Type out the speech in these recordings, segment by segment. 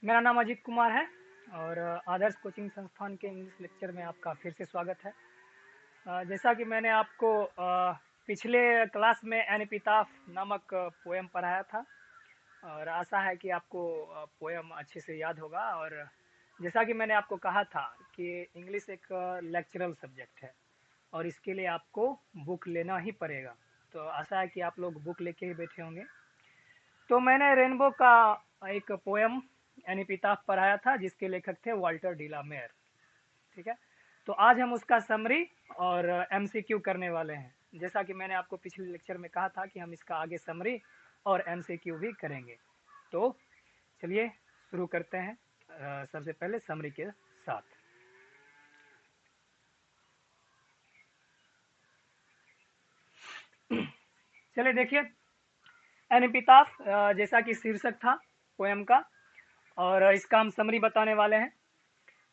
मेरा नाम अजीत कुमार है और आदर्श कोचिंग संस्थान के इंग्लिश लेक्चर में आपका फिर से स्वागत है। जैसा कि मैंने आपको पिछले क्लास में एन एपिताफ नामक पोएम पढ़ाया था और आशा है कि आपको पोएम अच्छे से याद होगा। और जैसा कि मैंने आपको कहा था कि इंग्लिश एक लेक्चरल सब्जेक्ट है और इसके लिए आपको बुक लेना ही पड़ेगा। तो आशा है कि आप लोग बुक लेके ही बैठे होंगे। तो मैंने रेनबो का एक पोएम यानी एपिताफ पढ़ाया था जिसके लेखक थे वाल्टर डिलामेयर। ठीक है, तो आज हम उसका समरी और एमसीक्यू करने वाले हैं। जैसा कि मैंने आपको पिछले लेक्चर में कहा था कि हम इसका आगे समरी और एमसीक्यू भी करेंगे। तो चलिए शुरू करते हैं सबसे पहले समरी के साथ। चलिए देखिए, एन एपिताफ जैसा कि शीर्षक था पोएम का और इसका हम समरी बताने वाले हैं।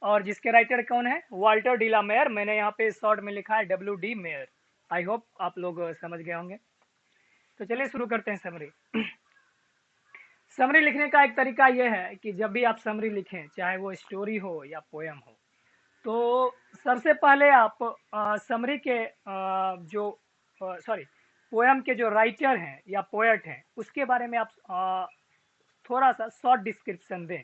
और जिसके राइटर कौन है? वाल्टर डिलामेयर। मैंने यहाँ पे शॉर्ट में लिखा है WD मेयर। आई होप आप लोग समझ गए होंगे। तो चलिए शुरू करते हैं समरी। समरी लिखने का एक तरीका यह है कि जब भी आप समरी लिखें, चाहे वो स्टोरी हो या पोएम हो, तो सबसे पहले आप समरी के जो पोएम के जो राइटर हैं या पोएट हैं उसके बारे में आप थोड़ा सा शॉर्ट डिस्क्रिप्शन दें,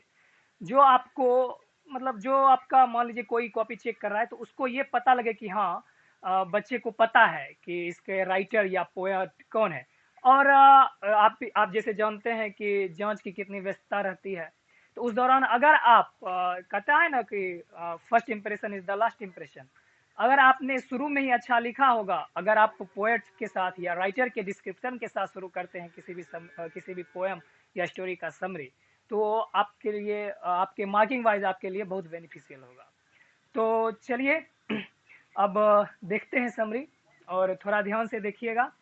जो आपको मतलब जो आपका मान लीजिए कोई कॉपी चेक कर रहा है तो उसको ये पता लगे कि हाँ बच्चे को पता है कि इसके राइटर या पोएट कौन है। और आप जैसे जानते हैं कि जांच की कितनी व्यस्तता रहती है, तो उस दौरान अगर आप कहता है ना कि first impression is the last impression, अगर आपने शुरू में ही अच्छा लिखा होगा, अगर आप पोएट के साथ या राइटर के डिस्क्रिप्शन के साथ शुरू करते हैं किसी भी पोएम या स्टोरी का समरी, तो आपके लिए आपके मार्किंग वाइज आपके लिए बहुत बेनिफिशियल होगा। तो चलिए अब देखते हैं समरी और थोड़ा ध्यान से देखिएगा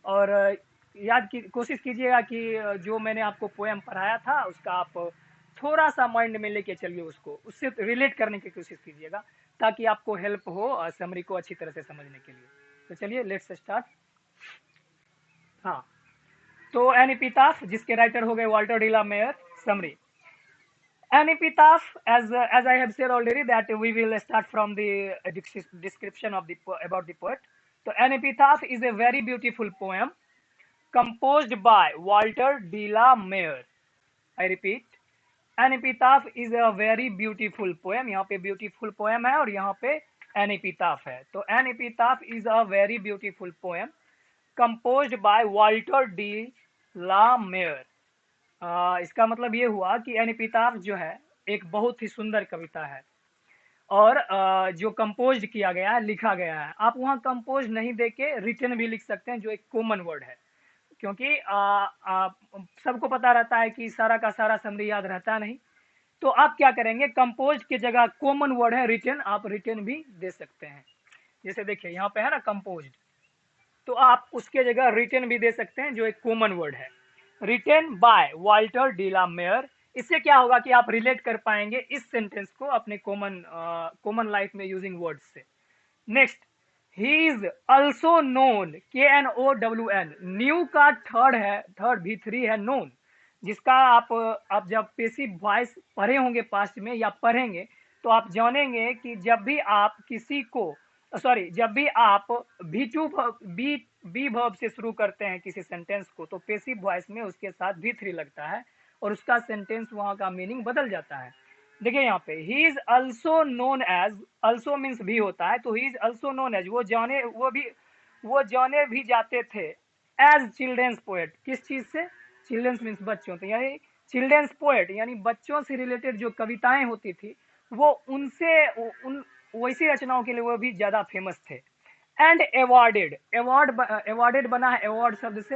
और याद की कोशिश कीजिएगा कि जो मैंने आपको पोएम पढ़ाया था उसका आप थोड़ा सा माइंड में लेके चलिए, उसको उससे रिलेट करने की कोशिश कीजिएगा ताकि आपको हेल्प हो समरी को अच्छी तरह से समझने के लिए। तो चलिए लेट्स स्टार्ट। हाँ, तो एन एपिताफ जिसके राइटर हो गए Walter de la Mare. Summary an epitaph, as I have said already, that we will start from the description of the about the poet. So an epitaph is a very beautiful poem composed by Walter de la Mare. I repeat, an epitaph is a very beautiful poem. यहाँ पे beautiful poem है और यहाँ पे an epitaph है। तो an epitaph is a very beautiful poem composed by Walter de la Mare. इसका मतलब ये हुआ कि एन एपिताफ जो है एक बहुत ही सुंदर कविता है और जो कंपोज किया गया है, लिखा गया है। आप वहाँ कंपोज नहीं देके रिटन भी लिख सकते हैं, जो एक कॉमन वर्ड है, क्योंकि सबको पता रहता है कि सारा का सारा समरी याद रहता नहीं। तो आप क्या करेंगे, कंपोज की जगह कॉमन वर्ड है रिटन, आप रिटन भी दे सकते हैं। जैसे देखिए यहाँ पे है ना कंपोज, तो आप उसके जगह रिटन भी दे सकते हैं जो एक कॉमन वर्ड है, रिटेन बाय वाल्टर डिलामेयर। इससे क्या होगा कि आप रिलेट कर पाएंगे इस सेंटेंस को अपने कॉमन लाइफ में यूजिंग वर्ड्स से। Next, he is also known, KNOWN, new का थर्ड है, थर्ड V3 है नोन, जिसका आप जब पेसिव वॉइस पढ़े होंगे पास्ट में या पढ़ेंगे तो आप जानेंगे कि जब भी आप किसी को जब भी आप बी वर्ब से शुरू करते हैं किसी सेंटेंस को, तो पेसिव वॉइस में उसके साथ V3 लगता है और उसका सेंटेंस वहां का मीनिंग बदल जाता है। देखिए यहाँ पे he is also known as, also means भी होता है, तो he is also known as, वो जाने भी जाते थे एज चिल्ड्रेंस पोएट। किस चीज से? चिल्ड्रेंस मीन्स बच्चों, तो यानी चिल्ड्रेंस पोएट यानी बच्चों से रिलेटेड जो कविताएं होती थी वो उनसे उन वैसी रचनाओं के लिए वो भी ज्यादा फेमस थे। एंड अवॉर्डेड, अवॉर्डेड बना है अवार्ड शब्द से।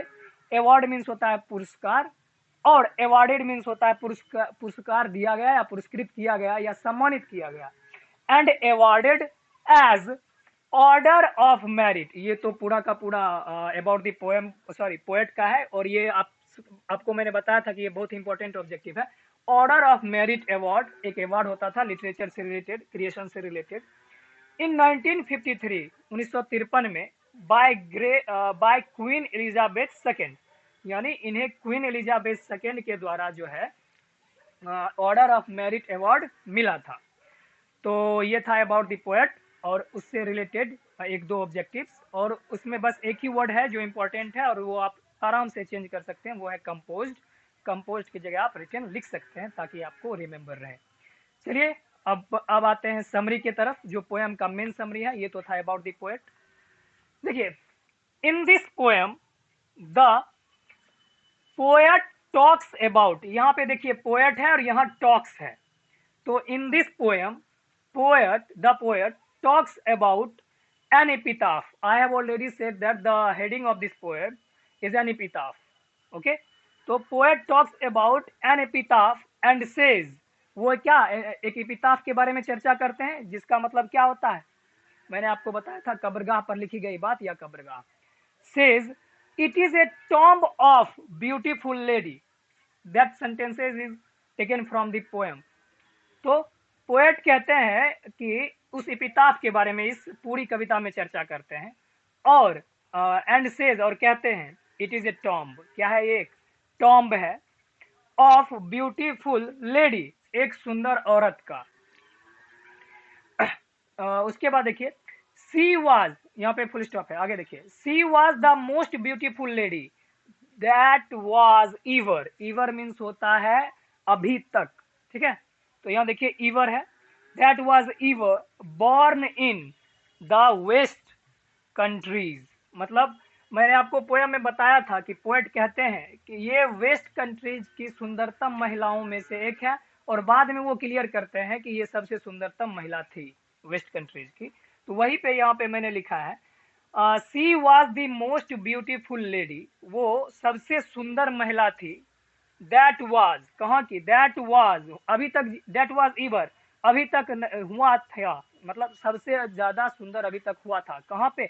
अवार्ड मीन्स होता है पुरस्कार और अवॉर्डेड मीन्स होता है पुरस्कार दिया गया या पुरस्कृत किया गया या सम्मानित किया गया। And awarded as order of merit, ये तो पूरा का पूरा अबाउट द पोएम पोएट का है और ये आपको मैंने बताया था कि ये बहुत इंपॉर्टेंट ऑब्जेक्टिव है। ऑर्डर ऑफ मेरिट अवार्ड एक अवार्ड होता था लिटरेचर से रिलेटेड, क्रिएशन से रिलेटेड। इन 1953 में बाय क्वीन एलिजाबेथ सेकेंड, यानी इन्हें क्वीन एलिजाबेथ सेकेंड के द्वारा जो है ऑर्डर ऑफ मेरिट अवार्ड मिला था। तो ये था अबाउट द पोएट और उससे रिलेटेड एक दो ऑब्जेक्टिव्स, और उसमें बस एक ही वर्ड है जो इम्पोर्टेंट है और वो आप आराम से चेंज कर सकते हैं, वो है कंपोज्ड। कंपोज्ड की जगह आप रिटन लिख सकते हैं ताकि आपको रिमेंबर रहे। चलिए अब आते हैं समरी की तरफ, जो पोएम का मेन समरी है। ये तो था अबाउट द पोएट। देखिए, in this poem the poet talks about, यहाँ पे देखिए पोएट है और यहाँ टॉक्स है। तो इन this poem the poet talks about an epitaph. I have already said that the heading of this poem is an epitaph. Okay, तो poet talks about an epitaph and says, वो क्या एक epitaph के बारे में चर्चा करते हैं, जिसका मतलब क्या होता है, मैंने आपको बताया था कब्रगाह पर लिखी गई बात या कब्रगाह। says it is a tomb of beautiful lady. That sentences is taken from the poem. तो पोएट कहते हैं कि उस एपिटाफ के बारे में इस पूरी कविता में चर्चा करते हैं, और एंड सेज, और कहते हैं इट इज ए टॉम्ब, क्या है, एक टॉम्ब है, ऑफ ब्यूटीफुल लेडी, एक सुंदर औरत का। उसके बाद देखिए, सी वाज, यहाँ पे फुल स्टॉप है, आगे देखिए, she was the most beautiful lady that was ईवर। ईवर means होता है अभी तक, ठीक है। तो यहाँ देखिए ईवर है, that was ever born in the west countries. मतलब मैंने आपको पोएम में बताया था कि पोएट कहते हैं कि ये वेस्ट कंट्रीज की सुंदरतम महिलाओं में से एक है, और बाद में वो क्लियर करते हैं कि ये सबसे सुंदरतम महिला थी वेस्ट कंट्रीज की। तो वहीं पे यहाँ पे मैंने लिखा है she was the most beautiful lady, वो सबसे सुंदर महिला थी। दैट वाज, कहाँ की, दैट वाज अभी तक, दैट वाज ईवर अभी तक हुआ था, मतलब सबसे ज्यादा सुंदर अभी तक हुआ था, कहाँ पे,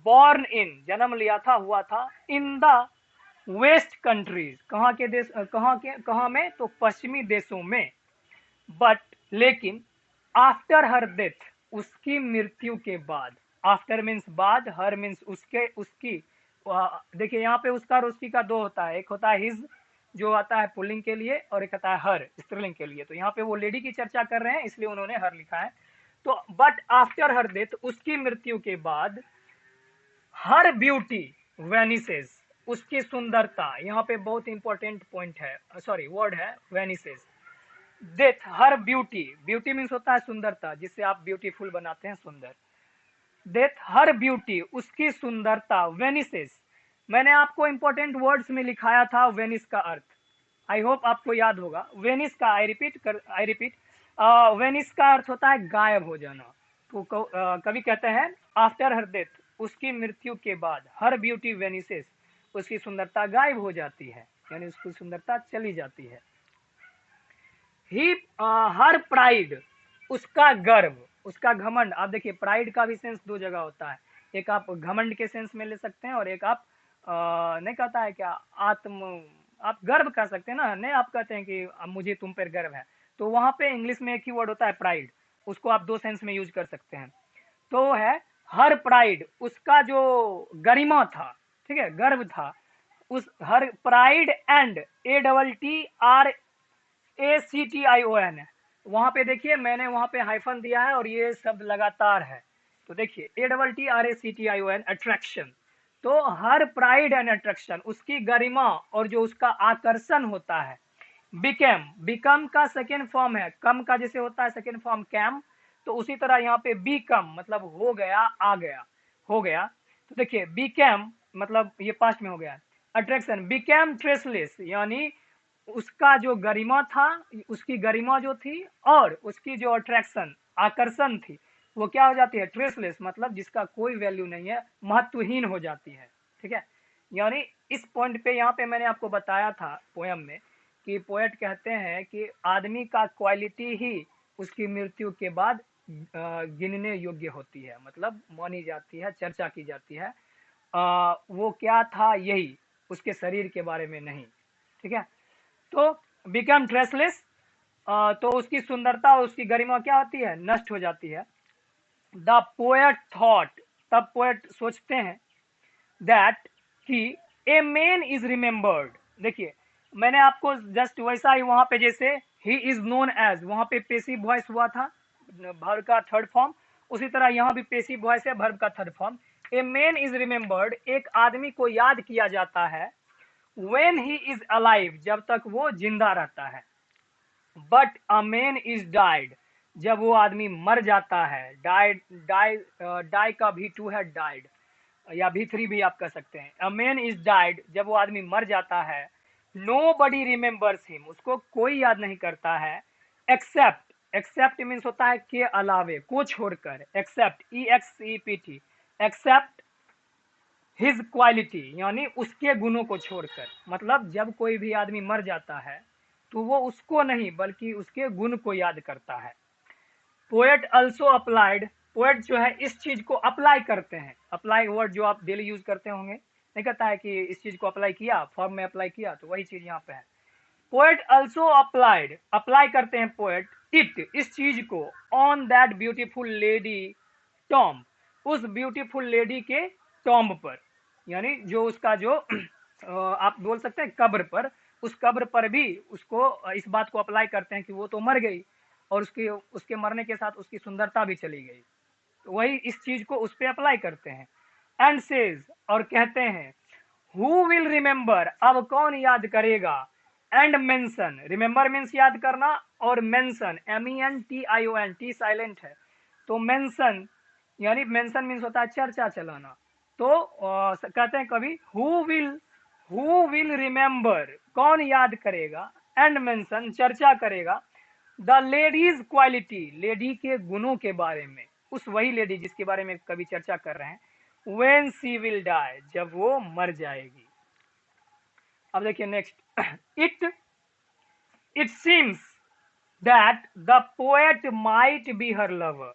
बॉर्न इन, जन्म लिया था, हुआ था, इन द वेस्ट कंट्रीज, कहाँ के देश, कहाँ में, तो पश्चिमी देशों में। बट लेकिन आफ्टर हर डेथ, उसकी मृत्यु के बाद, आफ्टर मीन्स बाद, हर मीन्स उसके, उसकी, देखिए यहाँ पे उसका और उसकी का दो होता है, एक होता है हिज जो आता है पुल्लिंग के लिए, और एक आता है हर स्त्रीलिंग के लिए। तो यहाँ पे वो लेडी की चर्चा कर रहे हैं इसलिए उन्होंने हर लिखा है। तो बट आफ्टर हर डेथ, उसकी मृत्यु के बाद, हर ब्यूटी वेनिसेस, उसकी सुंदरता, यहाँ पे बहुत इंपॉर्टेंट पॉइंट है, सॉरी वर्ड है वेनिसेस। Death, her beauty, beauty means होता है सुंदरता, जिससे आप ब्यूटीफुल बनाते हैं, सुंदर। डेथ, हर ब्यूटी, उसकी सुंदरता, वेनिसेस, मैंने आपको इंपॉर्टेंट वर्ड्स में लिखाया था वेनिस का अर्थ, आई होप आपको याद होगा। वेनिस का, आई रिपीट, वेनिस का अर्थ होता है गायब हो जाना। तो कवि कहते हैं आफ्टर हर डेथ, उसकी मृत्यु के बाद, हर ब्यूटी वेनिसेस, उसकी सुंदरता गायब हो जाती है, यानी उसकी सुंदरता चली जाती है। ही, हर प्राइड, उसका गर्व, उसका घमंड। आप देखिए प्राइड का भी सेंस दो जगह होता है, एक आप घमंड के सेंस में ले सकते हैं, और एक आप नहीं कहता है क्या, आत्म, आप गर्व कर सकते हैं ना, नहीं आप कहते हैं कि मुझे तुम पर गर्व है, तो वहां पे इंग्लिश में एक ही वर्ड होता है प्राइड, उसको आप दो सेंस में यूज कर सकते हैं। तो है हर प्राइड, उसका जो गरिमा था, ठीक है, गर्व था, उस हर प्राइड, एंड ACTION है, वहां पे देखिए मैंने वहां पे हाइफन दिया है और ये शब्द लगातार है। तो देखिए ATTRACTION, अट्रैक्शन। तो हर प्राइड एंड अट्रैक्शन, उसकी गरिमा और जो उसका आकर्षण होता है। बिकेम, बिकम का सेकेंड फॉर्म है, कम का जैसे होता है सेकेंड फॉर्म कैम, तो उसी तरह यहाँ पे बिकम मतलब हो गया, आ गया, हो गया। तो देखिए बिकेम मतलब ये पास्ट में हो गया। अट्रैक्शन, बिकेम ट्रेसलेस, यानी उसका जो गरिमा था, उसकी गरिमा जो थी, और उसकी जो अट्रैक्शन, आकर्षण थी, वो क्या हो जाती है, ट्रेसलेस, मतलब जिसका कोई वैल्यू नहीं है, महत्वहीन हो जाती है, ठीक है। यानी इस पॉइंट पे यहाँ पे मैंने आपको बताया था पोयम में कि पोएट कहते हैं कि आदमी का क्वालिटी ही उसकी मृत्यु के बाद गिनने योग्य होती है, मतलब मानी जाती है, चर्चा की जाती है। वो क्या था, यही, उसके शरीर के बारे में नहीं, ठीक है। तो बिकम ड्रेसलेस, तो उसकी सुंदरता और उसकी गरिमा क्या होती है, नष्ट हो जाती है। द पोएट थॉट, तब पोएट सोचते हैं, दैट कि ए मैन इज रिमेम्बर्ड, देखिए मैंने आपको जस्ट वैसा ही वहां पे जैसे ही इज नोन एज, वहां पे पेसिव वॉइस हुआ था वर्ब का थर्ड फॉर्म, उसी तरह यहाँ भी पेसिव वॉइस है वर्ब का third form. A man is remembered, एक आदमी को याद किया जाता है, व्हेन ही इज अलाइव, जब तक वो जिंदा रहता है, but a man is died, जब वो आदमी मर जाता है, डाइड, डाई का भी टू है डाइड, या भी थ्री भी आप कह सकते हैं। अ मैन इज डाइड, जब वो आदमी मर जाता है, नो बडी रिमेम्बर्स हिम, उसको कोई याद नहीं करता है, एक्सेप्ट, एक्सेप्ट मीन्स होता है के अलावे, को छोड़कर, except E X E P T, except his quality, यानी उसके गुणों को छोड़कर, मतलब जब कोई भी आदमी मर जाता है तो वो उसको नहीं बल्कि उसके गुण को याद करता है। पोएट अल्सो अप्लाइड, पोएट जो है इस चीज को अप्लाई करते हैं, अप्लाई वर्ड जो आप डेली यूज करते होंगे, नहीं कहता है कि इस चीज को अप्लाई किया, फॉर्म में अप्लाई किया, तो वही चीज यहाँ पे है। पोएट अल्सो अप्लाइड, अप्लाई करते हैं पोएट इट, इस चीज को, on that beautiful lady Tom, उस ब्यूटीफुल लेडी के टॉम्ब पर, यानी जो उसका जो आप बोल सकते हैं कब्र पर, उस कब्र पर भी उसको इस बात को अप्लाई करते हैं कि वो तो मर गई और उसके उसके मरने के साथ उसकी सुंदरता भी चली गई, तो वही इस चीज को उस पर अप्लाई करते हैं। एंड सेज, और कहते हैं, हु विल रिमेम्बर, अब कौन याद करेगा, एंड मेंशन, रिमेम्बर मीन्स याद करना, और मेंशन MENTION, टी साइलेंट है, तो मेंशन, यानी मेंशन मीन्स होता है चर्चा चलाना, तो कहते हैं कभी हु विल रिमेम्बर, कौन याद करेगा, एंड मेंशन, चर्चा करेगा, द लेडीज क्वालिटी, लेडी के गुणों के बारे में, उस वही लेडी जिसके बारे में कभी चर्चा कर रहे हैं, when she will die, जब वो मर जाएगी। अब देखिए next, it seems that the poet might be her lover,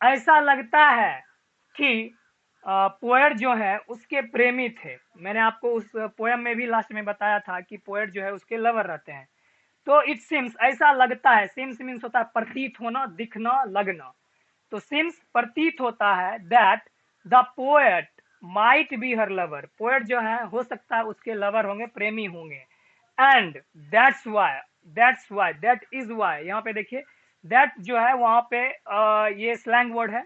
ऐसा लगता है कि पोएट जो है उसके प्रेमी थे, मैंने आपको उस पोएम में भी लास्ट में बताया था कि पोएट जो है उसके लवर रहते हैं, तो इट सिम्स, ऐसा लगता है, सिम्स मीन्स होता है प्रतीत होना, दिखना, लगना, तो सिम्स प्रतीत होता है, that the poet might be her lover, poet जो है हो सकता है उसके लवर होंगे, प्रेमी होंगे, and that's why, that is why, यहाँ पे देखिए दैट जो है वहां पे ये स्लैंग वर्ड है,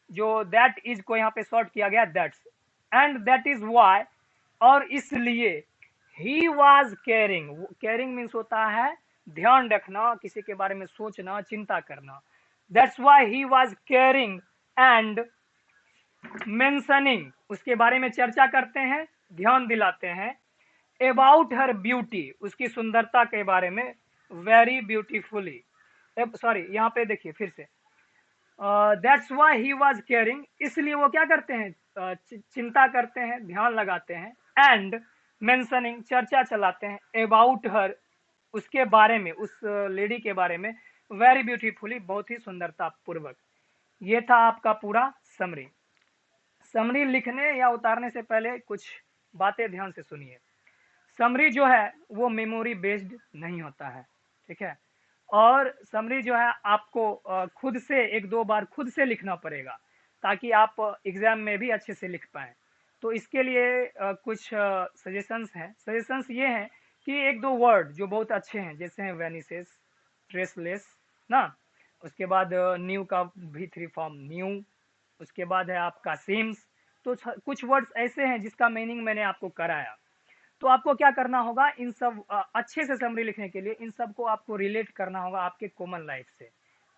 जो दैट इज को यहाँ पे शॉर्ट किया गया that's, and that is why, और इसलिए he was caring, caring means होता है ध्यान रखना, किसी के बारे में सोचना, चिंता करना, that's why he was caring and mentioning, उसके बारे में चर्चा करते हैं, ध्यान दिलाते हैं, अबाउट हर ब्यूटी, उसकी सुंदरता के बारे में, वेरी ब्यूटीफुली, सॉरी यहाँ पे देखिए फिर से, that's why he was caring, इसलिए वो क्या करते हैं, चिंता करते हैं, ध्यान लगाते हैं, एंड मेंशनिंग, चर्चा चलाते हैं, अबाउट हर, उसके बारे में, उस लेडी के बारे में, वेरी ब्यूटीफुली, बहुत ही सुंदरता पूर्वक। ये था आपका पूरा समरी। समरी लिखने या उतारने से पहले कुछ बातें ध्यान से सुनिए। समरी जो है वो मेमोरी बेस्ड नहीं होता है, ठीक है, और समरी जो है आपको खुद से एक दो बार खुद से लिखना पड़ेगा ताकि आप एग्जाम में भी अच्छे से लिख पाएँ। तो इसके लिए कुछ सजेशंस हैं, सजेशंस ये हैं कि एक दो वर्ड जो बहुत अच्छे हैं, जैसे हैं वेनिसेस, ट्रेसलेस ना, उसके बाद न्यू का भी थ्री फॉर्म न्यू, उसके बाद है आपका सिम्स, तो कुछ वर्ड्स ऐसे हैं जिसका मीनिंग मैंने आपको कराया। तो आपको क्या करना होगा, इन सब अच्छे से समरी लिखने के लिए इन सब को आपको रिलेट करना होगा आपके कॉमन लाइफ से,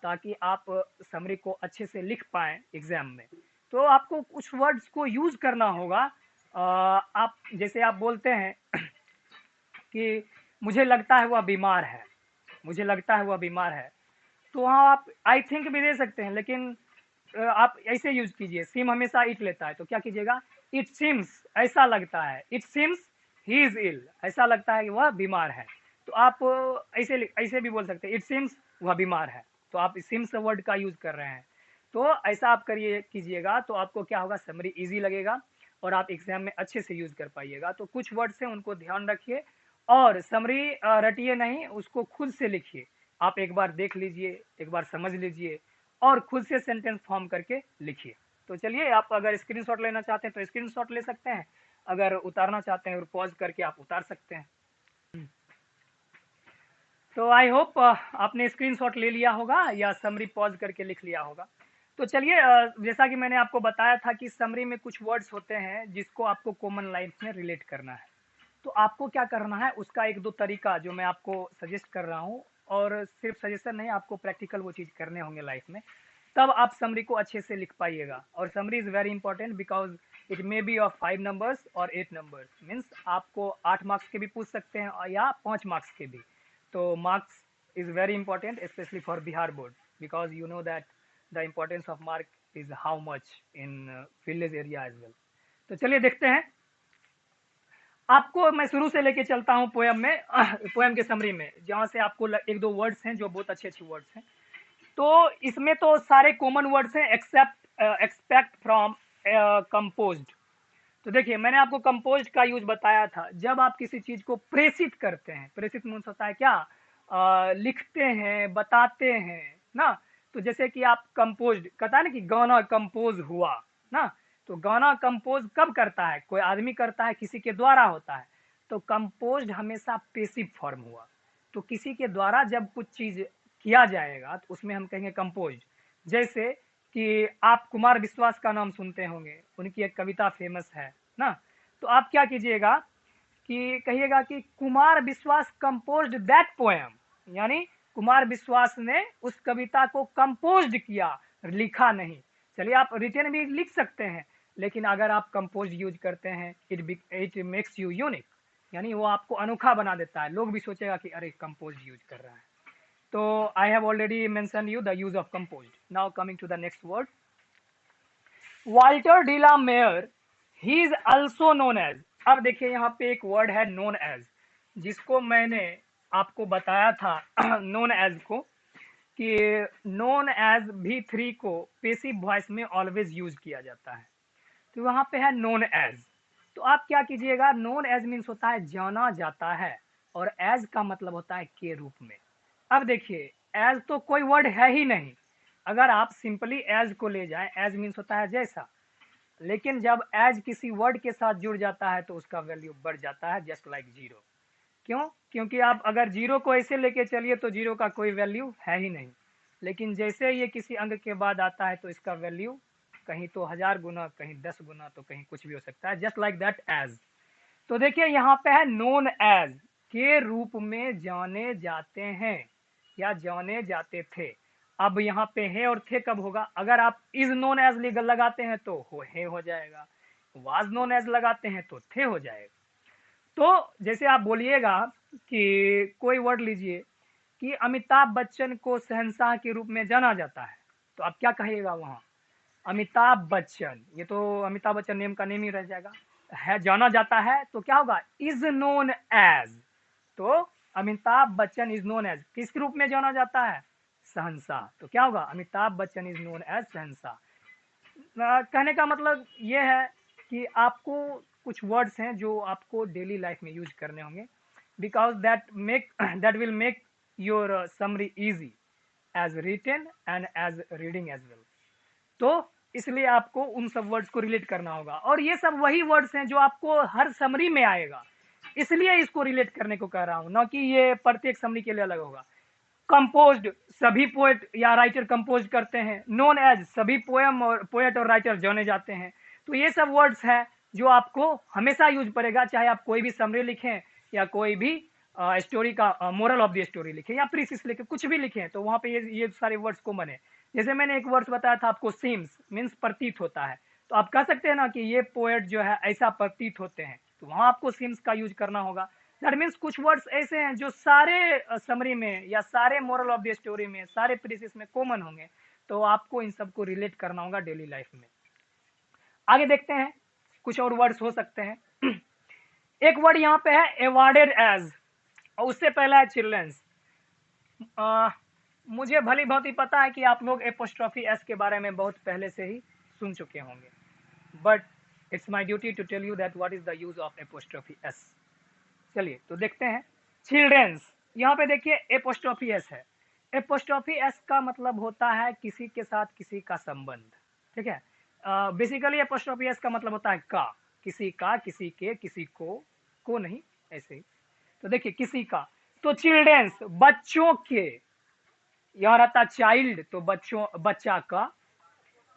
ताकि आप समरी को अच्छे से लिख पाएँ एग्जाम में। तो आपको कुछ वर्ड्स को यूज करना होगा, आप जैसे आप बोलते हैं कि मुझे लगता है वह बीमार है, मुझे लगता है वह बीमार है, तो वहाँ आप आई थिंक भी दे सकते हैं, लेकिन आप ऐसे यूज कीजिए, सिम हमेशा इट लेता है, तो क्या कीजिएगा, इट सिम्स, ऐसा लगता है, it seems he is ill, ऐसा लगता है कि वह बीमार है, तो आप ऐसे भी बोल सकते हैं, इट सिम्स वह बीमार है, तो आप सिम्स वर्ड का यूज कर रहे हैं, तो ऐसा आप करिए कीजिएगा, तो आपको क्या होगा, समरी इजी लगेगा और आप एग्जाम में अच्छे से यूज कर पाइएगा। तो कुछ वर्ड्स हैं उनको ध्यान रखिए, और समरी रटिए नहीं, उसको खुद से लिखिए, आप एक बार देख लीजिए, एक बार समझ लीजिए और खुद से सेंटेंस फॉर्म करके लिखिए। तो चलिए, आप अगर स्क्रीनशॉट लेना चाहते हैं तो स्क्रीनशॉट ले सकते हैं, अगर उतारना चाहते हैं और पॉज करके आप उतार सकते हैं। तो आई होप आपने स्क्रीनशॉट ले लिया होगा या समरी पॉज करके लिख लिया होगा। तो चलिए, जैसा कि मैंने आपको बताया था कि समरी में कुछ वर्ड्स होते हैं जिसको आपको कॉमन लाइफ में रिलेट करना है। तो आपको क्या करना है, उसका एक दो तरीका जो मैं आपको सजेस्ट कर रहा हूँ, और सिर्फ सजेशन नहीं, आपको प्रैक्टिकल वो चीज़ करने होंगे लाइफ में, तब आप समरी को अच्छे से लिख पाइएगा। और summary is very important because it may be of 5 numbers और 8 नंबर्स, मीन्स आपको 8 मार्क्स के भी पूछ सकते हैं या 5 मार्क्स के भी। तो marks is very important specially for Bihar board, because you know that the importance of mark is how much in village area as well. तो चलिए देखते हैं। आपको मैं शुरू से लेके चलता हूँ पोएम में, पोएम के समरी में, जहाँ से आपको एक दो वर्ड्स हैं जो बहुत अच्छे अच्छे वर्ड्स हैं। तो इसमें तो सारे कॉमन वर्ड्स हैं एक्सेप्ट एक्सपेक्ट फ्रॉम कंपोज्ड। तो देखिए, मैंने आपको कंपोज्ड का यूज बताया था। जब आप किसी चीज को प्रेषित करते हैं, प्रेषित मीन्स होता है क्या, लिखते हैं, बताते हैं ना। तो जैसे कि आप कंपोज्ड कहता है ना कि गाना कंपोज हुआ ना, तो गाना कंपोज कब करता है, कोई आदमी करता है, किसी के द्वारा होता है। तो कंपोज्ड हमेशा पेसिव फॉर्म हुआ। तो किसी के द्वारा जब कुछ चीज किया जाएगा तो उसमें हम कहेंगे कंपोज्ड। जैसे कि आप कुमार विश्वास का नाम सुनते होंगे, उनकी एक कविता फेमस है ना। तो आप क्या कीजिएगा कि कहिएगा कि कुमार विश्वास कंपोज्ड दैट पोएम, यानी कुमार विश्वास ने उस कविता को कंपोज्ड किया, लिखा नहीं। चलिए, आप रिटन भी लिख सकते हैं, लेकिन अगर आप कंपोज यूज करते हैं, इट मेक्स यू यूनिक, यानी वो आपको अनोखा बना देता है। लोग भी सोचेगा कि अरे कंपोज यूज कर रहा है। तो I have already mention you the use of compose. Now coming to the next word, Walter de la Mare, he is also known as. अब देखिए, यहाँ पे एक वर्ड है नोन एज, जिसको मैंने आपको बताया था नोन एज को, कि नोन एज भी थ्री को पेसिव वॉइस में ऑलवेज यूज किया जाता है। तो वहाँ पे है नोन एज। तो आप क्या कीजिएगा, नोन एज मीन्स होता है जाना जाता है, और एज का मतलब होता है के रूप में। अब देखिए, एज तो कोई वर्ड है ही नहीं। अगर आप सिंपली एज को ले जाएं, एज मीन्स होता है जैसा, लेकिन जब एज किसी वर्ड के साथ जुड़ जाता है तो उसका वैल्यू बढ़ जाता है, जस्ट लाइक जीरो। क्यों? क्योंकि आप अगर जीरो को ऐसे लेके चलिए तो जीरो का कोई वैल्यू है ही नहीं, लेकिन जैसे ये किसी अंक के बाद आता है तो इसका वैल्यू कहीं तो 1000 गुना, कहीं 10 गुना, तो कहीं कुछ भी हो सकता है, जस्ट लाइक दैट एज। तो देखिए, यहाँ पे है नोन एज, के रूप में जाने जाते हैं या जाने जाते थे। अब यहाँ पे है और थे कब होगा, अगर आप इज नोन एज लगाते हैं तो है हो जाएगा, वाज नोन एज लगाते हैं तो थे हो जाएगा। तो जैसे आप बोलिएगा कि कोई वर्ड लीजिए कि अमिताभ बच्चन को शहंशाह के रूप में जाना जाता है, तो आप क्या कहिएगा वहां, अमिताभ बच्चन, ये तो अमिताभ बच्चन नेम का नेम ही रह जाएगा, है जाना जाता है तो क्या होगा, इज नोन एज। तो Amitabh Bachchan is known as, किस रूप में जाना जाता है, शहंशाह। तो क्या होगा, Amitabh Bachchan is known as Shahenshah. कहने का मतलब ये है कि आपको कुछ वर्ड्स हैं जो आपको डेली लाइफ में यूज करने होंगे, because that will make your summary easy as written and as reading as well. तो इसलिए आपको उन सब वर्ड्स को रिलेट करना होगा, और ये सब वही वर्ड्स हैं जो आपको हर समरी में आएगा, इसलिए इसको रिलेट करने को कह रहा हूं, ना कि ये प्रत्येक समरी के लिए अलग होगा। कंपोज्ड, सभी पोएट या राइटर कंपोज करते हैं। नोन एज, सभी पोएम और पोएट और राइटर जाने जाते हैं। तो ये सब वर्ड्स हैं जो आपको हमेशा यूज पड़ेगा, चाहे आप कोई भी समरी लिखें या कोई भी स्टोरी का मोरल ऑफ द स्टोरी लिखें या प्रीसिस लिखें, कुछ भी लिखें, तो वहां पे ये सारे वर्ड्स कॉमन है। जैसे मैंने एक वर्ड्स बताया था आपको, सीम्स मीन्स प्रतीत होता है, तो आप कह सकते हैं ना कि ये पोएट जो है ऐसा प्रतीत होते हैं, तो वहां आपको सीम्स का यूज करना होगा। दैट मीन्स कुछ वर्ड्स ऐसे हैं जो सारे समरी में या सारे मोरल ऑफ द स्टोरी में, सारे प्रीसिस में कॉमन होंगे, तो आपको इन सबको रिलेट करना होगा डेली लाइफ में। आगे देखते हैं, कुछ और वर्ड्स हो सकते हैं। एक वर्ड यहाँ पे है अवॉर्डेड एज, और उससे पहला है चिल्ड्रंस। मुझे भली भांति पता है कि आप लोग एपोस्ट्रॉफी एस के बारे में बहुत पहले से ही सुन चुके होंगे, but it's my duty to tell you that what is the use of apostrophe s. चलिए तो देखते हैं। चिल्ड्रंस, यहाँ पे देखिए एपोस्ट्रॉफी एस है। एपोस्ट्रॉफी एस का मतलब होता है किसी के साथ किसी का संबंध, ठीक है। बेसिकली एपोस्ट्रॉफी एस का मतलब होता है का, किसी का, किसी के, किसी को नहीं, ऐसे ही। तो देखिए किसी का, तो चिल्ड्रेंस बच्चों के, यहां रहता चाइल्ड तो बच्चा का,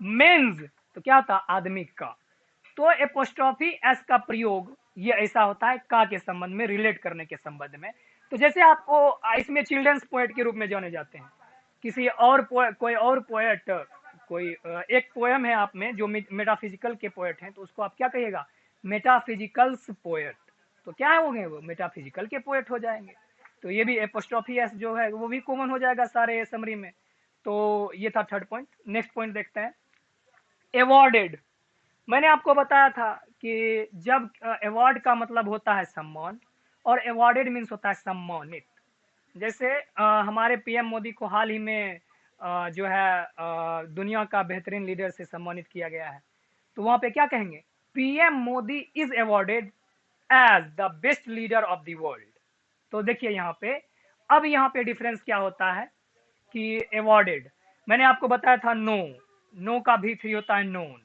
मेंस तो क्या होता आदमी का। तो एपोस्ट्रोफी एस का प्रयोग ये ऐसा होता है का के संबंध में, रिलेट करने के संबंध में। तो जैसे आपको इसमें चिल्ड्रंस पोएट के रूप में जाने जाते हैं, किसी और कोई और पोएट, कोई एक पोएम है आप में जो मेटाफिजिकल के पोएट हैं, तो उसको आप क्या कहिएगा, मेटाफिजिकल्स पोएट। तो क्या होंगे वो, मेटाफिजिकल के पोएट हो जाएंगे। तो ये भी एपोस्ट्रोफी एस जो है वो भी कॉमन हो जाएगा सारे समरी में। तो ये था थर्ड पॉइंट। नेक्स्ट पॉइंट देखते हैं, अवॉर्डेड। मैंने आपको बताया था कि जब अवार्ड का मतलब होता है सम्मान, और अवॉर्डेड मीन्स होता है सम्मानित। जैसे हमारे पीएम मोदी को हाल ही में जो है दुनिया का बेहतरीन लीडर से सम्मानित किया गया है। तो वहां पे क्या कहेंगे, PM Modi is awarded as the best leader of the world. तो देखिए यहाँ पे, अब यहाँ पे डिफरेंस क्या होता है कि अवॉर्डेड, मैंने आपको बताया था नो का भी थ्री होता है नोन,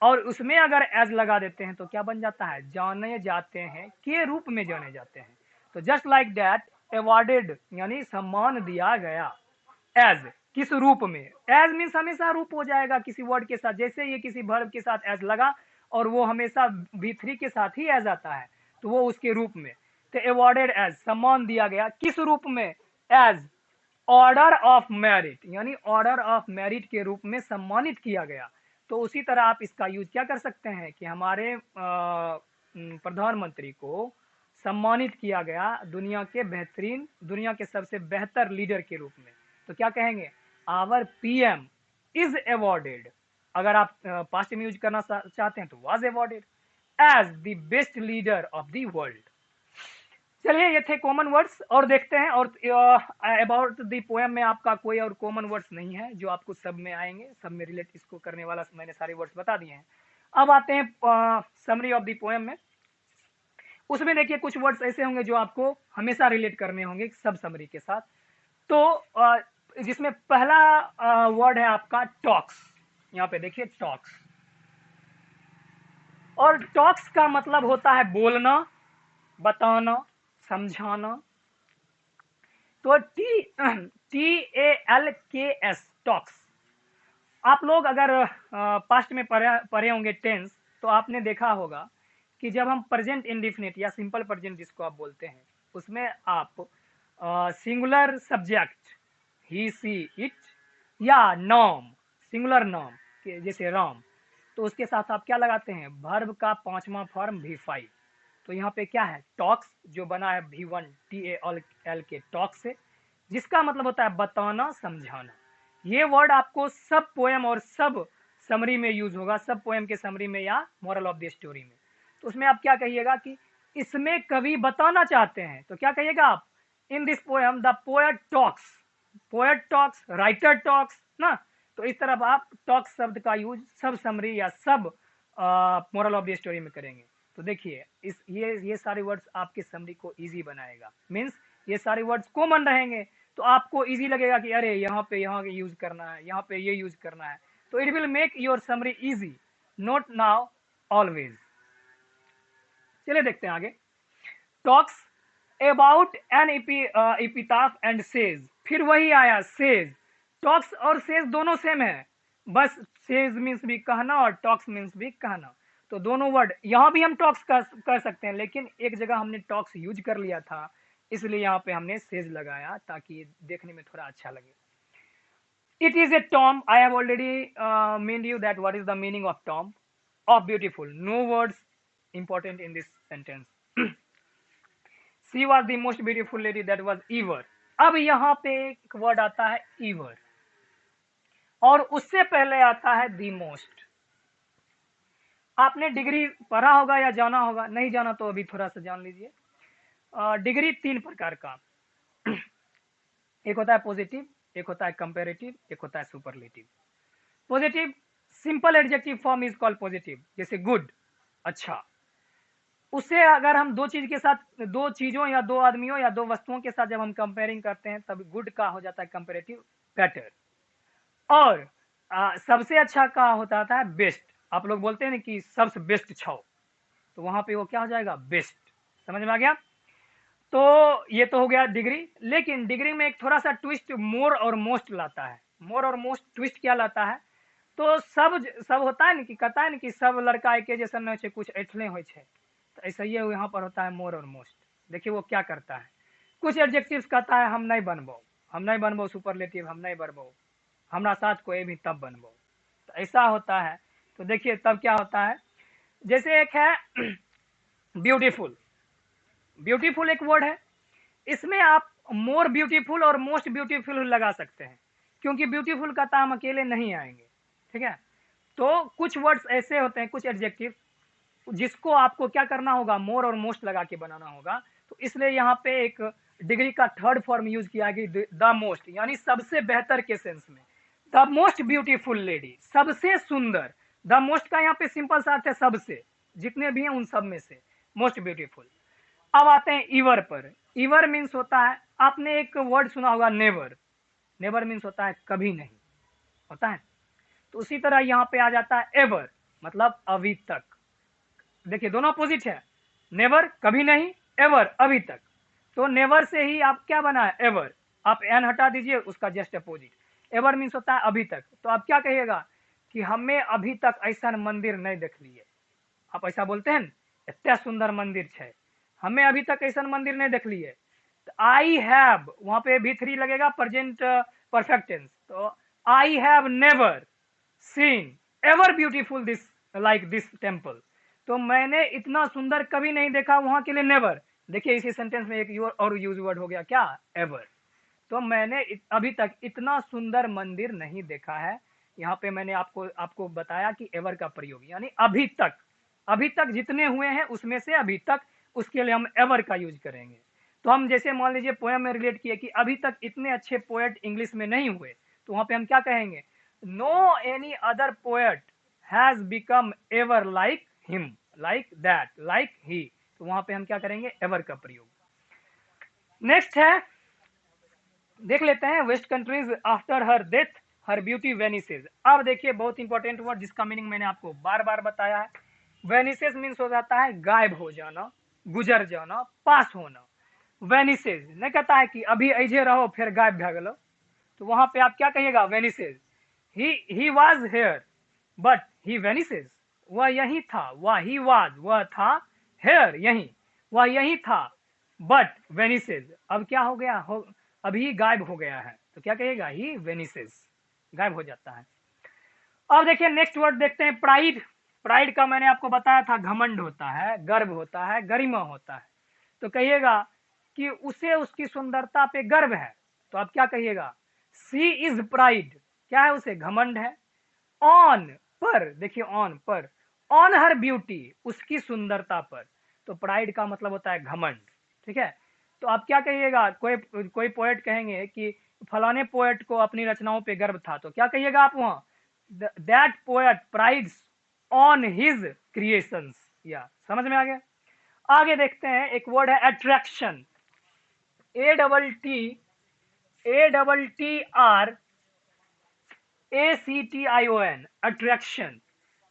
और उसमें अगर एज लगा देते हैं तो क्या बन जाता है, जाने जाते हैं के रूप में जाने जाते हैं। तो जस्ट लाइक दैट, अवॉर्डेड यानी सम्मान दिया गया, एज किस रूप में, एज मीन्स हमेशा रूप हो जाएगा किसी वर्ड के साथ, जैसे ये किसी वर्ब के साथ एज लगा और वो हमेशा V3 के साथ ही एज आता है, तो वो उसके रूप में। तो अवॉर्डेड एज सम्मान दिया गया, किस रूप में, एज ऑर्डर ऑफ मेरिट, यानी ऑर्डर ऑफ मेरिट के रूप में सम्मानित किया गया। तो उसी तरह आप इसका यूज क्या कर सकते हैं कि हमारे प्रधानमंत्री को सम्मानित किया गया दुनिया के बेहतरीन, दुनिया के सबसे बेहतर लीडर के रूप में। तो क्या कहेंगे, आवर पीएम इज अवॉर्डेड, अगर आप पास्ट में यूज करना चाहते हैं तो was awarded as the best leader of the world. चलिए ये थे कॉमन वर्ड्स, और देखते हैं, और अबाउट द पोएम में आपका कोई और कॉमन वर्ड्स नहीं है जो आपको सब में आएंगे, सब में रिलेट इसको करने वाला मैंने सारे वर्ड्स बता दिए हैं। अब आते हैं समरी ऑफ द पोएम में। उसमें देखिए कुछ वर्ड्स ऐसे होंगे जो आपको हमेशा रिलेट करने होंगे सब समरी के साथ। तो जिसमें पहला वर्ड है आपका टॉक्स, यहाँ पे देखिए टॉक्स, और टॉक्स का मतलब होता है बोलना, बताना, समझाना। तो TALKS टॉक्स। आप लोग अगर पास्ट में पढ़े होंगे टेंस, तो आपने देखा होगा कि जब हम प्रेजेंट इंडिफिनिट या सिंपल प्रेजेंट जिसको आप बोलते हैं, उसमें आप singular subject he see it या नाम, सिंगुलर नाम के जैसे राम, तो उसके साथ आप क्या लगाते हैं, वर्ब का पांचवा फॉर्म V5। तो यहाँ पे क्या है, टॉक्स, जो बना है V1 TAL के टॉक्स से, जिसका मतलब होता है बताना, समझाना। ये वर्ड आपको सब पोएम और सब समरी में यूज होगा, सब पोएम के समरी में या मॉरल ऑफ द स्टोरी में। तो उसमें आप क्या कहिएगा कि इसमें कवि बताना चाहते हैं, तो क्या कहिएगा आप, इन this poem the poet talks, poet talks, writer talks ना। तो इस तरह आप टॉक्स शब्द का यूज सब समरी या सब मॉरल ऑफ द स्टोरी में करेंगे। तो देखिए इस ये सारे वर्ड्स आपके समरी को इजी बनाएगा, मीन्स ये सारे वर्ड्स कॉमन रहेंगे, तो आपको इजी लगेगा कि अरे यहाँ पे यहाँ यूज करना है, यहाँ पे ये यूज करना है। तो it will make your summary easy, not now always. चलिए देखते हैं आगे। Talks about an epitaph and says, फिर वही आया सेज। टॉक्स और सेज दोनों सेम है, बस सेज मीन्स भी कहना और टॉक्स मीन्स भी कहना। तो दोनों वर्ड यहाँ भी हम टॉक्स कर सकते हैं, लेकिन एक जगह हमने टॉक्स यूज कर लिया था, इसलिए यहाँ पे हमने सेज लगाया ताकि देखने में थोड़ा अच्छा लगे। It is a tomb, I have already made you that what is the meaning of tomb, of beautiful, no words important in this sentence. She was the most beautiful lady that was ever. अब यहाँ पे एक word आता है ईवर, और उससे पहले आता है दी मोस्ट। आपने डिग्री पढ़ा होगा या जाना होगा, नहीं जाना तो अभी थोड़ा सा जान लीजिए। डिग्री तीन प्रकार का, एक होता है पॉजिटिव, एक होता है कंपेरेटिव, एक होता है superlative. Positive simple adjective form is called positive, जैसे गुड, अच्छा। उससे अगर हम दो चीज के साथ, दो चीजों या दो आदमियों या दो वस्तुओं के साथ जब हम कंपेयरिंग करते हैं, तब गुड का हो जाता है कंपेरेटिव बेटर। और सबसे अच्छा का होता है बेस्ट। आप लोग बोलते हैं ना कि सबसे बेस्ट छाओ, तो वहां पे वो क्या हो जाएगा, बेस्ट। समझ में आ गया। तो ये तो हो गया डिग्री, लेकिन डिग्री में एक थोड़ा सा ट्विस्ट मोर और मोस्ट लाता है। मोर और मोस्ट ट्विस्ट क्या लाता है, तो सब होता है ना कि कहता है ना कि सब लड़का एक जैसा न हो, कुछ ऐठले हो, तो ऐसा ही यहाँ पर होता है मोर और मोस्ट। देखिए वो क्या करता है, कुछ एडजेक्टिव्स कहता है हम नहीं बनबो सुपरलेटिव, हम नहीं बनबो, हमारा साथ कोई भी तब बनबो, तो ऐसा होता है। तो देखिए तब क्या होता है, जैसे एक है ब्यूटीफुल। ब्यूटीफुल एक वर्ड है, इसमें आप मोर ब्यूटीफुल और मोस्ट ब्यूटीफुल लगा सकते हैं, क्योंकि ब्यूटीफुल का ताम अकेले नहीं आएंगे, ठीक है। तो कुछ वर्ड्स ऐसे होते हैं, कुछ एडजेक्टिव जिसको आपको क्या करना होगा, मोर और मोस्ट लगा के बनाना होगा। तो इसलिए यहाँ पे एक डिग्री का थर्ड फॉर्म यूज किया गया, द मोस्ट, यानी सबसे बेहतर के सेंस में। द मोस्ट ब्यूटीफुल लेडी, सबसे सुंदर। द मोस्ट का यहाँ पे सिंपल सा अर्थ है सबसे, जितने भी हैं उन सब में से मोस्ट ब्यूटीफुल। अब आते हैं ईवर पर। ईवर मीन्स होता है, आपने एक वर्ड सुना होगा नेवर। नेवर मीन्स होता है कभी नहीं, होता है। तो उसी तरह यहाँ पे आ जाता है एवर, मतलब अभी तक। देखिए दोनों अपोजिट है, नेवर कभी नहीं, एवर अभी तक। तो नेवर से ही आप क्या बना है, एवर। आप एन हटा दीजिए, उसका जस्ट अपोजिट। एवर मीन्स होता है अभी तक। तो आप क्या कहिएगा कि हमें अभी तक ऐसा मंदिर नहीं देख लिए। आप ऐसा बोलते हैं, इतना सुंदर मंदिर है, हमें अभी तक ऐसा मंदिर नहीं देख लिए। तो आई हैव, वहां पे भी3 लगेगा, प्रेजेंट परफेक्ट टेंस। तो I have never seen ever beautiful this like this temple. तो मैंने इतना सुंदर कभी नहीं देखा, वहां के लिए नेवर। देखिए इसी सेंटेंस में एक और यूज वर्ड हो गया, क्या, एवर। तो मैंने अभी तक इतना सुंदर मंदिर नहीं देखा है। यहाँ पे मैंने आपको बताया कि एवर का प्रयोग, यानी अभी तक, अभी तक जितने हुए हैं उसमें से अभी तक, उसके लिए हम एवर का यूज करेंगे। तो हम जैसे मान लीजिए पोएम में रिलेट किए कि अभी तक इतने अच्छे पोएट इंग्लिश में नहीं हुए, तो वहां पे हम क्या कहेंगे, no any other poet has become ever like him, like that, like he. तो वहां पे हम क्या करेंगे, एवर का प्रयोग। नेक्स्ट है, देख लेते हैं, west countries after her death her beauty vanishes. अब देखिए बहुत इंपॉर्टेंट वर्ड जिसका मीनिंग मैंने आपको बार बार बताया है। वेनिसेज मीन्स हो जाता है गायब हो जाना, गुजर जाना, पास होना। वेनिसेज नहीं कहता है कि अभी ऐजे रहो फिर गायब भे गलो, तो वहां पे आप क्या कहिएगा, vanishes. He was here but he vanishes, वह यही था, वह ही वाज, वह था, हेयर यही, वह यही था, बट वेनिसेज अब क्या हो गया, अभी गायब हो गया है। तो क्या कहेगा, ही वेनिसेज, गायब हो जाता है। अब देखिए नेक्स्ट वर्ड देखते हैं, प्राइड। प्राइड का मैंने आपको बताया था, घमंड होता है, गर्व होता है, गरिमा होता है। तो कहिएगा कि उसे उसकी सुंदरता पे गर्व है। तो आप क्या कहिएगा, सी इज प्राइड, क्या है, उसे घमंड है। ऑन पर, देखिए ऑन पर, ऑन हर ब्यूटी, उसकी सुंदरता पर। तो प्राइड का मतलब होता है घमंड, ठीक है। तो आप क्या कहिएगा, कोई पोएट कहेंगे कि फलाने पोएट को अपनी रचनाओं पे गर्व था, तो क्या कहिएगा आप वहां, that poet prides on his creations. या समझ में आ गया। आगे देखते हैं, एक वर्ड है अट्रैक्शन। ATTRACTION, attraction.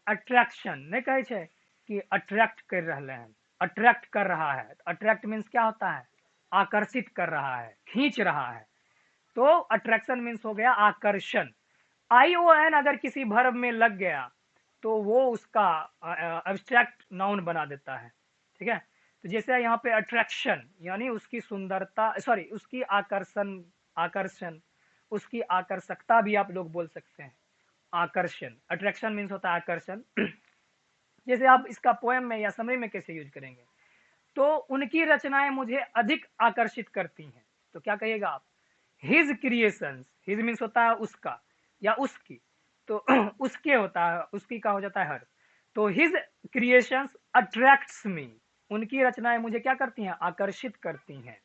अट्रैक्शन नहीं कहे छे कि अट्रैक्ट कर रहे हैं, अट्रैक्ट कर रहा है। अट्रैक्ट मीन्स क्या होता है, आकर्षित कर रहा है, खींच रहा है। तो अट्रैक्शन मीन्स हो गया आकर्षण। ION अगर किसी वर्ब में लग गया तो वो उसका एब्स्ट्रैक्ट नाउन बना देता है, ठीक है। तो जैसे यहाँ पे अट्रैक्शन यानी उसकी सुंदरता, सॉरी उसकी आकर्षण, उसकी आकर्षकता भी आप लोग बोल सकते हैं, आकर्षण। अट्रैक्शन मीन्स होता है आकर्षण। जैसे आप इसका पोएम में या समरी में कैसे यूज करेंगे, तो उनकी रचनाएं मुझे अधिक आकर्षित करती हैं। तो क्या कहिएगा आप, हिज क्रिएशंस, हिज मीन्स होता है उसका या उसकी, तो उसके होता है, उसकी का हो जाता है हर। तो हिज क्रिएशंस अट्रैक्ट्स मी, उनकी रचनाएं मुझे क्या करती हैं, आकर्षित करती हैं।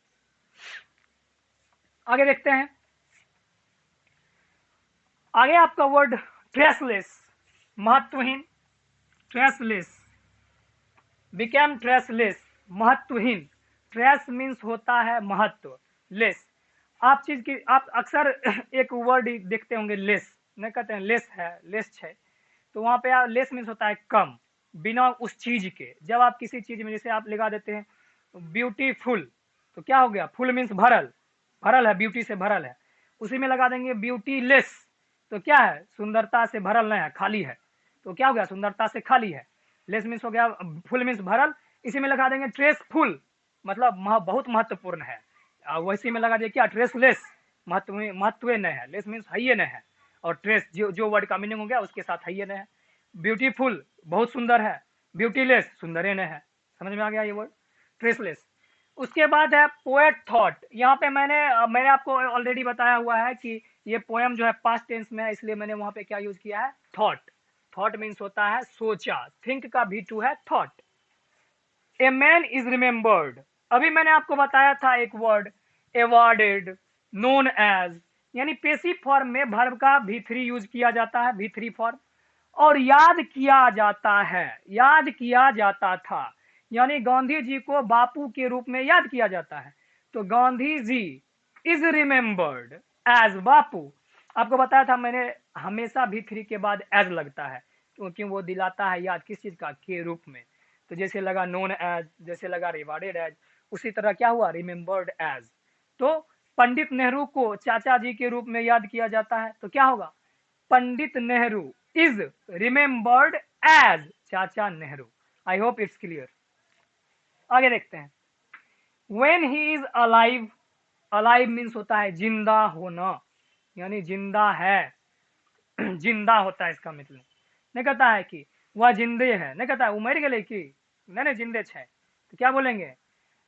आगे देखते हैं, आगे आपका वर्ड ट्रेसलेस, महत्वहीन। ट्रेसलेस, बिकेम ट्रेसलेस, महत्वहीन। ट्रेस मीन्स होता है महत्व, लेस। आप चीज की, आप अक्सर एक वर्ड देखते होंगे लेस, नहीं कहते हैं लेस है, लेस है। तो वहां पे लेस मीन्स होता है कम, बिना उस चीज के। जब आप किसी चीज में, जैसे आप लगा देते हैं ब्यूटीफुल, तो क्या हो गया, फुल मीन्स भरल, भरल है, ब्यूटी से भरल है। उसी में लगा देंगे ब्यूटीलेस, तो क्या है, सुंदरता से भरल नहीं है, खाली है, तो क्या हो गया, सुंदरता से खाली है। लेस मीन्स हो गया, फुल मीन्स भरल। इसी में लगा देंगे ट्रेसफुल, मतलब बहुत महत्वपूर्ण है। वैसे में लगा दिया क्या, ट्रेसलेस, महत्व नहीं है, लेस मीन्स है नहीं है, और ट्रेस जो वर्ड का मीनिंग हो गया उसके साथ है नहीं है। ब्यूटीफुल बहुत सुंदर है, ब्यूटीलेस सुंदर नहीं है, समझ में आ गया ये वर्ड, ट्रेसलेस। उसके बाद है पोएट थॉट। यहाँ पे मैंने आपको ऑलरेडी बताया हुआ है कि ये पोएम जो है पास्ट टेंस में है, इसलिए मैंने वहां पे क्या यूज किया है, थॉट। थॉट मीन्स होता है सोचा, थिंक का V2 है thought. A man is remembered, अभी मैंने आपको बताया था एक वर्ड एवॉर्डेड, नोन एज, यानी पेसिव फॉर्म में वर्ब का V3 यूज किया जाता है, V3 फॉर्म। और याद किया जाता है, याद किया जाता था, यानी गांधी जी को बापू के रूप में याद किया जाता है। तो Gandhi ji is remembered as बापू। आपको बताया था मैंने, हमेशा V3 के बाद एज लगता है, क्योंकि वो दिलाता है याद किस चीज का, के रूप में। तो जैसे लगा नोन एज, जैसे लगा रिवार्डेड एज, उसी तरह क्या हुआ, रिमेम्बर्ड एज। तो पंडित नेहरू को चाचा जी के रूप में याद किया जाता है, तो क्या होगा, Pandit Nehru is remembered as चाचा Nehru. I hope it's clear. आगे देखते हैं, when he is alive, alive means होता है जिंदा होना, यानी जिंदा है, जिंदा होता है इसका मतलब। नहीं कहता है कि वह जिंदे है, नहीं कहता है वो मर गए कि नहीं जिंदे छे, तो क्या बोलेंगे,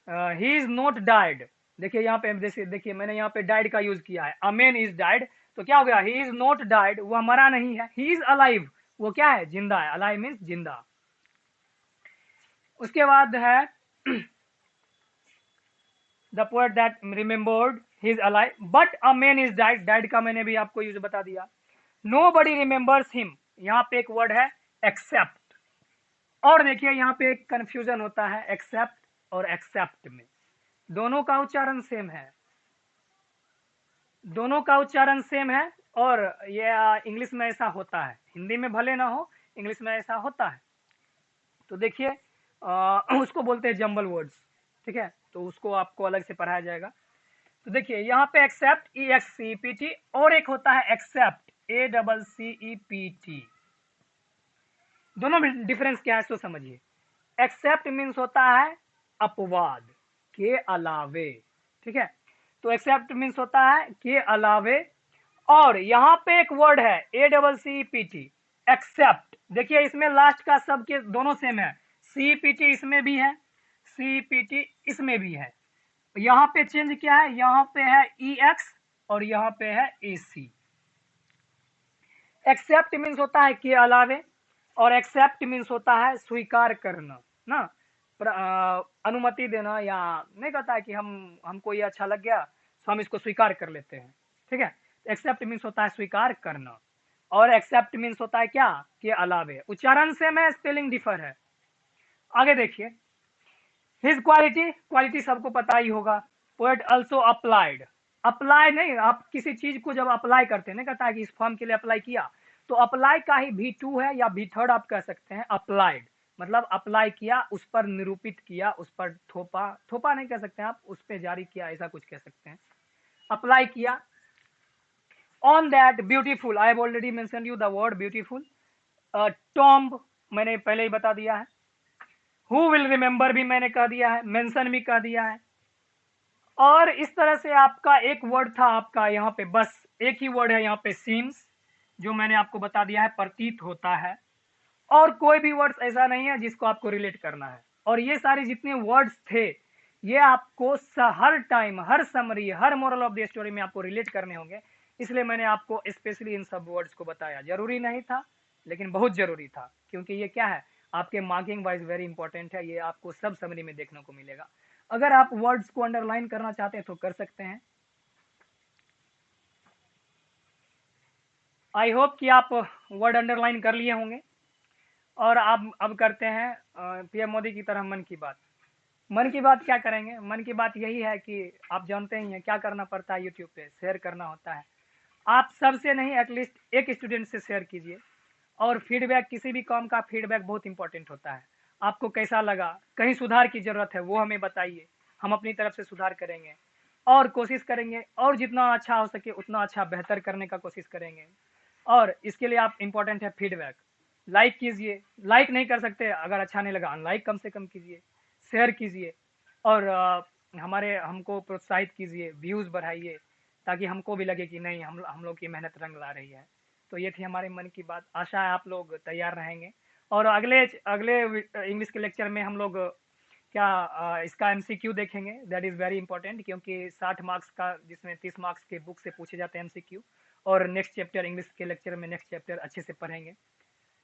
ही इज नॉट डाइड। देखिए यहाँ पे, जैसे देखिए मैंने यहाँ पे डाइड का यूज किया है, अमेन इज डाइड, तो क्या हो गया, ही इज नॉट डाइड, वह मरा नहीं है, ही इज अलाइव, वो क्या है, जिंदा है, अलाइव मीन्स जिंदा। उसके बाद है the poet that remembered he is alive but a man is died, died का मैंने भी आपको यूज बता दिया। नो बडी रिमेम्बर्स हिम, यहाँ पे एक वर्ड है एक्सेप्ट। और देखिए यहाँ पे एक कंफ्यूजन होता है एक्सेप्ट और एक्सेप्ट में, दोनों का उच्चारण सेम है, दोनों का उच्चारण सेम है। और ये इंग्लिश में ऐसा होता है, हिंदी में भले ना हो, इंग्लिश में ऐसा होता है। तो देखिए उसको बोलते हैं जंबल वर्ड्स, ठीक है, तो उसको आपको अलग से पढ़ाया जाएगा। तो देखिए यहाँ पे एक्सेप्ट EXCEPT, और एक होता है एक्सेप्ट ACCEPT। दोनों में डिफरेंस क्या है सो समझिए। एक्सेप्ट मीन्स होता है अपवाद, के अलावे, ठीक है, तो एक्सेप्ट मीन्स होता है के अलावे। और यहाँ पे एक वर्ड है ACCEPT, एक्सेप्ट। देखिए इसमें लास्ट का सब के दोनों सेम है, CEPT इसमें भी है, CEPT इसमें भी है। यहाँ पे चेंज क्या है, यहाँ पे है EX और यहाँ पे है AC। एक्सेप्ट मीन्स होता है के अलावे, और एक्सेप्ट मीन्स होता है स्वीकार करना ना, अनुमति देना, या नहीं कहता है कि हमको ये अच्छा लग गया तो हम इसको स्वीकार कर लेते हैं, ठीक है। एक्सेप्ट मीन्स होता है स्वीकार करना, और एक्सेप्ट मीन्स होता है क्या, के अलावे। उच्चारण से में स्पेलिंग डिफर है। आगे देखिए, हिज क्वालिटी, क्वालिटी सबको पता ही होगा। पोएट अल्सो अप्लाइड, अप्लाई नहीं, आप किसी चीज को जब अप्लाई करते हैं, नहीं कहता है कि इस फॉर्म के लिए अप्लाई किया, तो अप्लाई का ही V2 है या V3 आप कह सकते हैं, अप्लाइड मतलब अप्लाई किया, उस पर निरूपित किया, उस पर थोपा, थोपा नहीं कह सकते आप, उस पर जारी किया, ऐसा कुछ कह सकते हैं, अप्लाई किया। On that beautiful, I have already mention you the word beautiful. Tomb मैंने पहले ही बता दिया है, हु विल रिमेंबर भी मैंने कह दिया है, मेंशन भी कह दिया है। और इस तरह से आपका एक वर्ड था आपका यहाँ पे, बस एक ही वर्ड है यहाँ पे, सीम्स, जो मैंने आपको बता दिया है, प्रतीत होता है। और कोई भी वर्ड्स ऐसा नहीं है जिसको आपको रिलेट करना है। और ये सारे जितने वर्ड्स थे ये आपको हर टाइम, हर समरी, हर मोरल ऑफ द स्टोरी में आपको रिलेट करने होंगे, इसलिए मैंने आपको स्पेशली इन सब वर्ड्स को बताया। जरूरी नहीं था लेकिन बहुत जरूरी था, क्योंकि ये क्या है, आपके मार्किंग वाइज वेरी इंपॉर्टेंट है, ये आपको सब समरी में देखने को मिलेगा। अगर आप वर्ड्स को अंडरलाइन करना चाहते हैं तो कर सकते हैं। आई होप कि आप वर्ड अंडरलाइन कर लिए होंगे। और अब करते हैं PM मोदी की तरह मन की बात। मन की बात क्या करेंगे, मन की बात यही है कि आप जानते ही हैं क्या करना पड़ता है, यूट्यूब पे शेयर करना होता है। आप सबसे नहीं, एटलीस्ट एक स्टूडेंट से शेयर कीजिए। और फीडबैक, किसी भी काम का फीडबैक बहुत इंपॉर्टेंट होता है। आपको कैसा लगा, कहीं सुधार की जरूरत है वो हमें बताइए, हम अपनी तरफ से सुधार करेंगे और कोशिश करेंगे और जितना अच्छा हो सके उतना अच्छा बेहतर करने का कोशिश करेंगे। और इसके लिए आप इम्पोर्टेंट है फीडबैक। लाइक कीजिए, लाइक नहीं कर सकते अगर अच्छा नहीं लगा अनलाइक कम से कम कीजिए, शेयर कीजिए और हमारे हमको प्रोत्साहित कीजिए, व्यूज़ बढ़ाइए ताकि हमको भी लगे कि नहीं हम लोग की मेहनत रंग ला रही है। तो ये थी हमारे मन की बात, आशा है आप लोग तैयार रहेंगे और अगले अगले इंग्लिश के लेक्चर में हम लोग क्या इसका एमसीक्यू देखेंगे, दैट इज़ वेरी इंपॉर्टेंट क्योंकि 60 मार्क्स का जिसमें 30 मार्क्स के बुक से पूछे जाते हैं एमसीक्यू। और नेक्स्ट चैप्टर इंग्लिश के लेक्चर में नेक्स्ट चैप्टर अच्छे से पढ़ेंगे।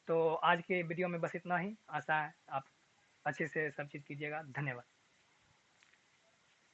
तो आज के वीडियो में बस इतना ही, आशा है आप अच्छे से सब चीज़ कीजिएगा। धन्यवाद।